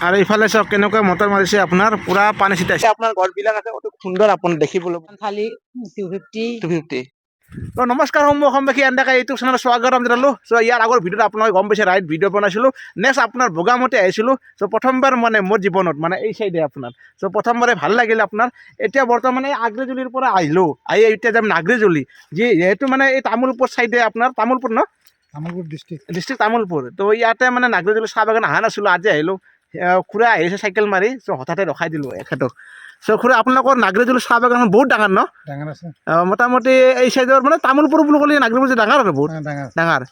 আৰু ইফালে চাওক কেনেকুৱা মটৰ মাৰিছে, আপোনাৰ পুৰা পানী ছিটাইছে। আপোনাৰ গছবিলাক আছে অতি সুন্দৰ, আপোনাৰ দেখিবলৈ খালি 250 250। তো নমস্কাৰ অসমবাসী, এনেকৈ ইউটিউব চেনেলত স্বাগতম জনালোঁ। চ' ইয়াৰ আগৰ ভিডিঅ'ত আপোনালোকে গম পাইছে, ৰাইড ভিডিঅ' বনাইছিলোঁ। নেক্সট আপোনাৰ বগামাটি আহিছিলোঁ। চ' প্ৰথমবাৰ মানে মোৰ জীৱনত মানে এই চাইডে আপোনাৰ, চ' প্ৰথমবাৰে ভাল লাগিল আপোনাৰ। এতিয়া বৰ্তমানে আগ্ৰেজুলিৰ পৰা আহিলোঁ, এতিয়া যাম নাগ্ৰেজুলি, যিহেতু মানে এই তামোলপুৰ চাইডে আপোনাৰ, তামোলপুৰ ন, তামোলপুৰ ডিষ্ট্ৰিক্ট তামোলপুৰ। তো ইয়াতে মানে নাগ্ৰেজুলি চাহ বাগান অহা নাছিলোঁ, আজি আহিলোঁ। খুৰা আহিছে চাইকেল মাৰি, চ' হঠাতে ৰখাই দিলোঁ এখেতক। চ' খুৰা, আপোনালোকৰ নাগ্ৰেজুলি চাহ বাগানখন বহুত ডাঙৰ ন? ডাঙৰ আছে। মোটামুটি এই চাইডৰ মানে তামোলপুৰ বুলি ক'লে নাগ্ৰেজুলি ডাঙৰ আৰু বহুত ডাঙৰ।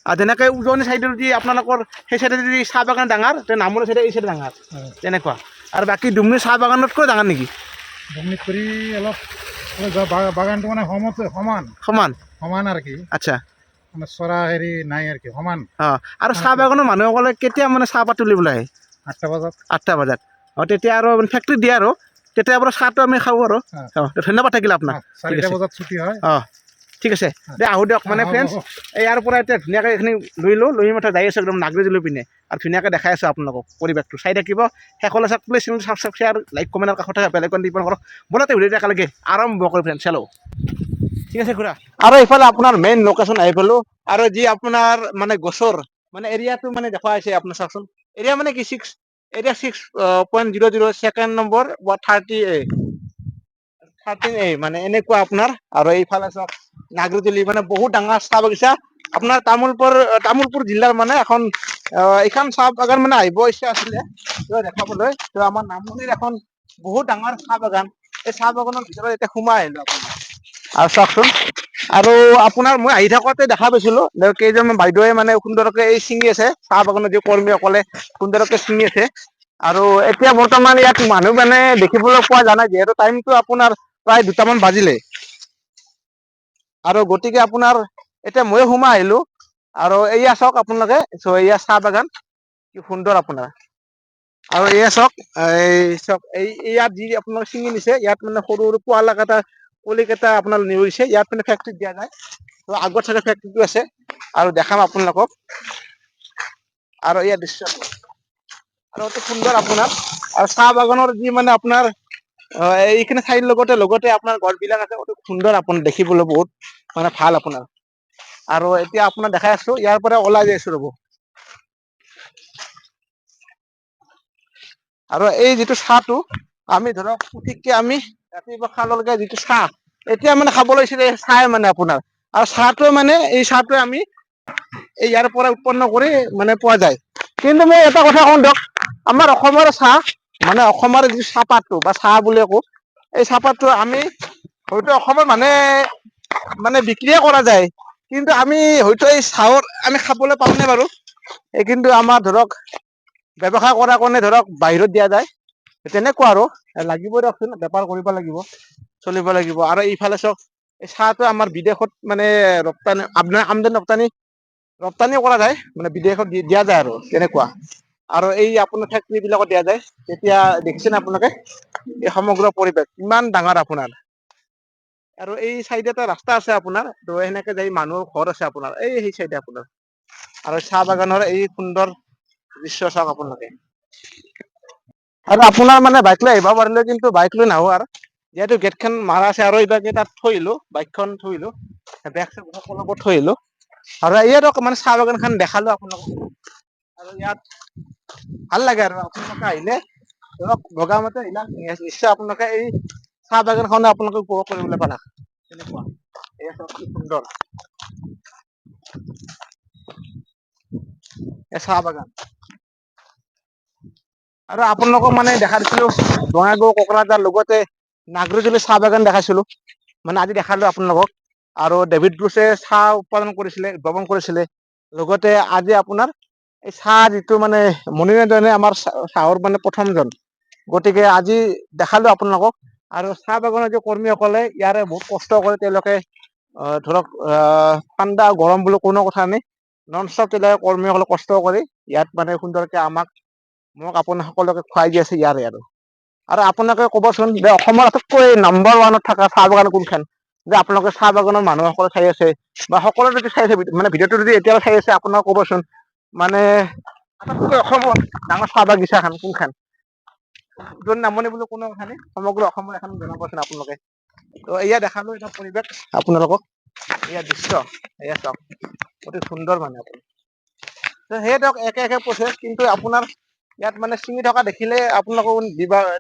আৰু যেনেকৈ উজনি চাইডৰ যদি আপোনালোকৰ সেই চাইডে যদি চাহ বাগান ডাঙৰ, তে নামনি চাইডে এই চাইডে ডাঙৰ তেনেকুৱা। আৰু বাকী ডুমনি চাহ বাগানতকৈ ডাঙৰ নেকি? ডুমনিত কৰি অলপ বাগানটো মানে সমান সমান সমান আৰু কি। আচ্ছা। মানে চৰা হেৰি নাই আৰু কি, সমান। আৰু চাহ বাগানৰ মানুহসকলে কেতিয়া মানে চাহপাত তুলিবলৈ আহে? 8টা বজাত। 8টা বজাত। তেতিয়া আৰু ফেক্টৰীত দিয়ে আৰু তেতিয়া পৰা চাহটো আমি খাওঁ আৰু। ধন্যবাদ থাকিল আপোনাক। 4টা বজাত ছুটি হয়। ঠিক আছে দে, আহোঁ দিয়ক। মানে ফ্ৰেণ্ডছ, ইয়াৰ পৰা এতিয়া ধুনীয়াকৈ এইখিনি লৈ মাত্ৰ যাই আছোঁ একদম নাগ্ৰেজুলি পিনে, আৰু ধুনীয়াকৈ দেখাই আছোঁ আপোনালোকক পৰিৱেশটো। চাই থাকিব শেষলৈ চাওক, please channel subscribe, share, like, কমেণ্টৰ কাষত থকা বেল আইকন টিপি কৰক। বলতে ভিডিঅ'টো একেলগে আৰম্ভ কৰোঁ ফ্ৰেণ্ডছ, হেল্ল'। ঠিক আছে খুৰা। আৰু এইফালে আপোনাৰ মেইন লোকেশ্যন আহি পালোঁ। আৰু যি আপোনাৰ মানে গছৰ মানে এৰিয়াটো মানে দেখুওৱা হৈছে আপোনাৰ, চাওকচোন। এৰিয়া মানে কি, এৰিয়া 6.00, ছেকেণ্ড নম্বৰ 13A মানে এনেকুৱা আপোনাৰ। আৰু এইফালে চাওক নাগ্ৰেজুলি, মানে বহুত ডাঙৰ চাহ বাগিচা আপোনাৰ। তামোলপুৰ জিলাৰ মানে এইখন চাহ বাগান মানে আহিব ইচ্ছা আছিলে দেখাবলৈ। তো আমাৰ নামনিৰ এখন বহুত ডাঙৰ চাহ বাগান, এই চাহ বাগানৰ ভিতৰত এতিয়া সোমাই আহিলোঁ আপোনাৰ। আৰু চাওকচোন, আৰু আপোনাৰ মই আহি থাকোঁতে দেখা পাইছিলোঁ কেইজনমান বাইদেৱে মানে সুন্দৰকৈ এই ছিঙি আছে, চাহ বাগানৰ যি কৰ্মীসকলে সুন্দৰকৈ ছিঙি আছে। আৰু এতিয়া বৰ্তমান ইয়াত মানুহ মানে দেখিবলৈ পোৱা যোৱা নাই, যিহেতু টাইমটো আপোনাৰ প্ৰায় 2টামান বাজিলে। আৰু গতিকে আপোনাৰ এতিয়া ময়ো সোমাই আহিলোঁ। আৰু এয়া চাওক আপোনালোকে, এয়া চাহ বাগান কি সুন্দৰ আপোনাৰ। আৰু এয়া চাওক, ইয়াত যি আপোনালোকে ছিঙি নিছে, ইয়াত মানে সৰু সৰু পুলি কেইটা আপোনাৰ নিছে, ইয়াত মানে ফেক্টৰীত দিয়া যায়। তো আগত চাগে ফেক্টৰীটো আছে, আৰু দেখাম আপোনালোকক। আৰু ইয়াৰ দৃশ্য আৰু অতি সুন্দৰ আপোনাৰ। আৰু চাহ বাগানৰ যি মানে আপোনাৰ এইখিনি ঠাইৰ লগতে আপোনাৰ গছ বিলাক আছে, অতি সুন্দৰ আপোনাৰ দেখিবলৈ বহুত মানে ভাল আপোনাৰ। আৰু এতিয়া আপোনাক দেখাই আছোঁ, ইয়াৰ পৰা ওলাই যাই আছোঁ ৰ'ব। আৰু এই যিটো চাহটো আমি ধৰক পুতুককে আমি ৰাতিপুৱা খাললৈকে যিটো চাহ এতিয়া মানে খাব লৈছিলে, চাহ মানে আপোনাৰ। আৰু চাহটোৱে মানে এই চাহটোৱে আমি ইয়াৰ পৰা উৎপন্ন কৰি মানে পোৱা যায়। কিন্তু মই এটা কথা কওঁ দিয়ক, আমাৰ অসমৰ চাহ মানে অসমৰ যি চাহপাতটো বা চাহ বুলিয়ে কওঁ, এই চাহপাতটো আমি হয়তো অসমৰ মানে বিক্ৰীয়ে কৰা যায়। কিন্তু আমি হয়তো এই চাহৰ আমি খাবলৈ পামনে বাৰু? কিন্তু আমাৰ ধৰক ব্যৱসায় কৰাৰ কাৰণে ধৰক বাহিৰত দিয়া যায়, তেনেকুৱা আৰু। লাগিব দিয়কচোন, বেপাৰ কৰিব লাগিব, চলিব লাগিব। আৰু এইফালে চাওক, এই চাহটো আমাৰ বিদেশত মানে ৰপ্তানি কৰা যায়, মানে বিদেশত দিয়া যায় আৰু তেনেকুৱা। আৰু এই আপোনাৰ ফেক্টৰী বিলাকত দিয়া যায়। তেতিয়া দেখিছেনে আপোনালোকে এই সমগ্ৰ পৰিৱেশ ইমান ডাঙৰ আপোনাৰ। আৰু এই চাইডে এটা ৰাস্তা আছে আপোনাৰ, তো সেনেকে যাই মানুহৰ ঘৰ আছে আপোনাৰ সেই চাইডে আপোনাৰ। আৰু চাহ বাগানৰ এই সুন্দৰ দৃশ্য চাওক আপোনালোকে। আৰু আপোনাৰ মানে বাইক লৈ আহিব পাৰিলে, কিন্তু বাইক লৈ নাহো আৰু, যিহেতু গেটখন মাৰা আছে। আৰু এইবাৰ তাত থৈ আহিলোঁ, বাইকখন থৈ আহিলোঁ, বেগ চেগ সকলোবোৰ থৈ আহিলোঁ। আৰু ইয়াত মানে চাহ বাগান খন দেখালো আপোনালোকক। আৰু ইয়াত ভাল লাগে আৰু আপোনালোকে আহিলে ধৰক বগামাটি আহিলে নিশ্চয় আপোনালোকে এই চাহ বাগানখনে আপোনালোকে উপভোগ কৰিবলৈ পালা। তেনেকুৱা এয়া চাওক কি সুন্দৰ চাহ বাগান। আৰু আপোনালোকক মানে দেখা দিছিলোঁ বঙাইগাঁও, কোকৰাঝাৰ লগতে নাগ্ৰেজুলি চাহ বাগান দেখাইছিলোঁ। মানে আজি দেখালো আপোনালোকক। আৰু ডেভিড ব্ৰুছে চাহ উৎপাদন কৰিছিলে, উদ্ভাৱন কৰিছিলে। লগতে আজি আপোনাৰ এই চাহ যিটো মানে মনিৰঞ্জনে আমাৰ চাহৰ মানে প্ৰথমজন। গতিকে আজি দেখালো আপোনালোকক। আৰু চাহ বাগানৰ যি কৰ্মীসকলে ইয়াৰে বহুত কষ্ট কৰে, তেওঁলোকে ধৰক ঠাণ্ডা গৰম বুলি কোনো কথা নাই, নন ষ্টপ তেওঁলোকে কৰ্মীসকলে কষ্ট কৰি ইয়াত মানে সুন্দৰকে মোক আপোনাক সকলোকে খুৱাই দি আছে ইয়াৰে আৰু। আৰু আপোনালোকে ক'বচোন যে অসমৰ আটাইতকৈ নম্বৰ 1ত থকা চাহ বাগান কোনখন? যে আপোনালোকে চাহ বাগানৰ মানুহসকলে চাই আছে, বা সকলোৱে যদি চাই আছে মানে ভিডিঅ'টো যদি এতিয়াও চাই আছে, আপোনালোকে ক'বচোন। মানে আটাইতকৈ অসমৰ ডাঙৰ চাহ বাগিচাখন কোনখন? য'ত নামনি বুলি কোনো কথা নাই, সমগ্ৰ অসমৰ এখন জনাবচোন আপোনালোকে। তো এয়া দেখালো এটা পৰিৱেশ আপোনালোকক, এয়া দৃশ্য, এয়া চাওক অতি সুন্দৰ মানে আপুনি। তো সেয়ে ধৰক একে একে প্ৰচেছ, কিন্তু আপোনাৰ ইয়াত মানে ছিঙি থকা দেখিলে আপোনালোকক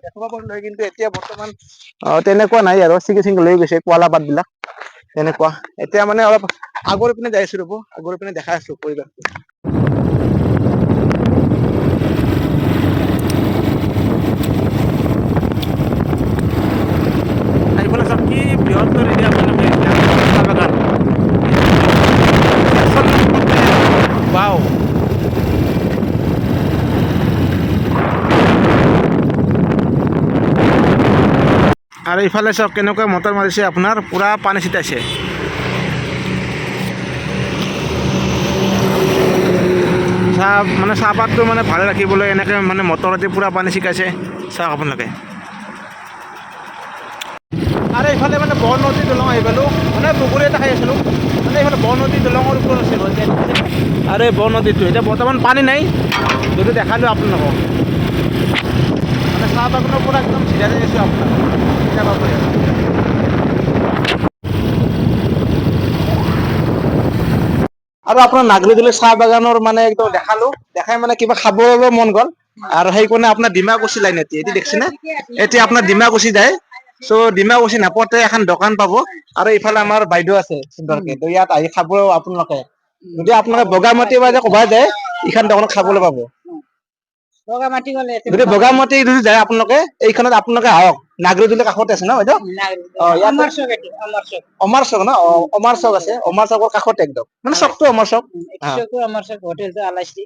দেখুৱাব নোৱাৰি, কিন্তু এতিয়া বৰ্তমান তেনেকুৱা নাই আৰু, ছিঙি ছিঙি লৈ গৈছে কলা পাতবিলাক তেনেকুৱা। এতিয়া মানে অলপ আগৰ পিনে যাই আছো, ৰ'ব আগৰ পিনে দেখাই আছো পৰিৱেশটো। এইফালে চাওক কি বৃহত্তৰ এৰিয়া আপোনালোকে চাহ বাগান। ৱাও, আৰু ইফালে চাওক কেনেকুৱা মটৰ মাৰিছে, আপোনাৰ পুৰা পানী ছিটাইছে। চাহপাতটো মানে ভালে ৰাখিবলৈ এনেকৈ মানে মটৰেদি পুৰা পানী ছিটাইছে, চাওক আপোনালোকে। আৰু এইফালে মানে বৰনদী দলং আহি পালোঁ, মানে পুখুৰী এটা খাই আছিলোঁ, মানে এইফালে বৰনদী দলঙৰ ওপৰত আছে আৰু এই বৰনদীটো এতিয়া বৰ্তমান পানী নাই, যদি দেখালোঁ আপোনালোকক। মানে চাহ বাগানৰ পৰা একদম চিধা যাই আছোঁ আপোনাক, যাব পাৰে। আৰু আপোনাৰ নাগৰিকলৈ চাহ বাগানৰ মানে একদম দেখালো, দেখাই মানে কিবা খাবলৈ মন গ'ল, আৰু সেইকাৰণে আপোনাৰ ডিমাকুচি লাইন এটি দেখিছেনে, এতিয়া আপোনাৰ ডিমাকুচি যায়। চ' ডিমাকুচি নাপাওঁতে এখন দোকান পাব, আৰু ইফালে আমাৰ বাইদেউ আছে সুন্দৰকে, তো ইয়াত আহি খাব আপোনালোকে। যদি আপোনালোকে বগামাটি বা ক'বাত যায়, এইখন দোকানত খাবলৈ পাব। বগামাটি গ'লে যদি বগামাটি যদি যায় আপোনালোকে, এইখনত আপোনালোকে আহক, নাগৰিকলৈ কাষতে আছে ন বাইদেউ? ইয়াতে আমাৰ চক এইটো, আমাৰ চক। অমৰ চক ন, অমৰ চক আছে, অমৰ চকৰ কাষতে একদম, মানে চকটো অমৰ চক। এইটো চকটো আমাৰ চক, হোটেলটো আলাইচি।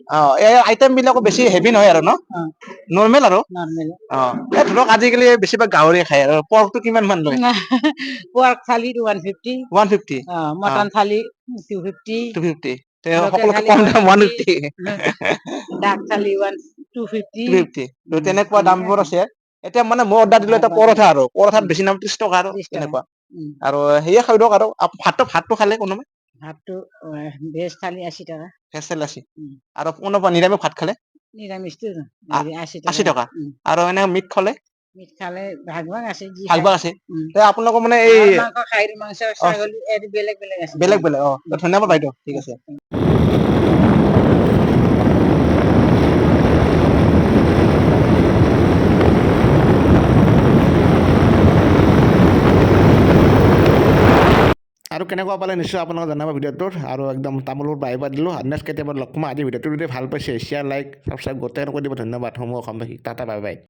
এই আইটেম বিলাকো বেছি হেভি নহয় আৰু ন, নৰ্মেল আৰু। নৰ্মেল। এই ধৰক আজিকালি বেছিভাগ গাহৰি খায়, আৰু পৰ্কটো কিমান মান লয়? পৰ্ক থালি 150, 150, মটন থালি 250, 250, লোকেল সকলোকে থালি কম দাম 150, 150, ডাক থালি 250, 250, তো তেনেকুৱা দামবোৰ আছে। এতিয়া মানে মই অৰ্ডাৰ দিলো এটা পৰঠা, আৰু পৰঠাত বেছি দাম 30 টকা আৰু 30 টকা। তেনেকুৱা। আৰু সেয়ে খাই দিয়ক, আৰু ভাতটো খালে কোনোবাই ভাতটো ভেজ থালি 80 টাকা। ভেজ থালি 80, আৰু কোনোবা নিৰামিষ ভাত খালে নিৰামিষটো 80 80 টাকা। টকা, আৰু এনে মিট খালে মিট খালে ভাগ ভাগ আছে, যি ভাগ খায়। ভাগ আছে। তে আপোনালোকৰ মানে এই হাঁহৰ মাংস, খাহীৰ মাংস, ছাগলী, এইটো বেলেগ বেলেগ আছে। বেলেগ বেলেগ, ধন্যবাদ বাইদেউ, ঠিক আছে। আৰু কেনেকুৱা পালে নিশ্চয় আপোনালোকে জনাব ভিডিঅ'টোত, আৰু একদম তামোলৰ বাহিৰ দিলোঁ। নেক্সট কেতিয়াবা লগ পাম। আজি ভিডিঅ'টো যদি ভাল পাইছে, শ্বেয়াৰ, লাইক, ছাবস্ক্ৰাইব গোটেই কৰি দিব। ধন্যবাদ সমূহ অসমবাসী, টাটা বাই বাই।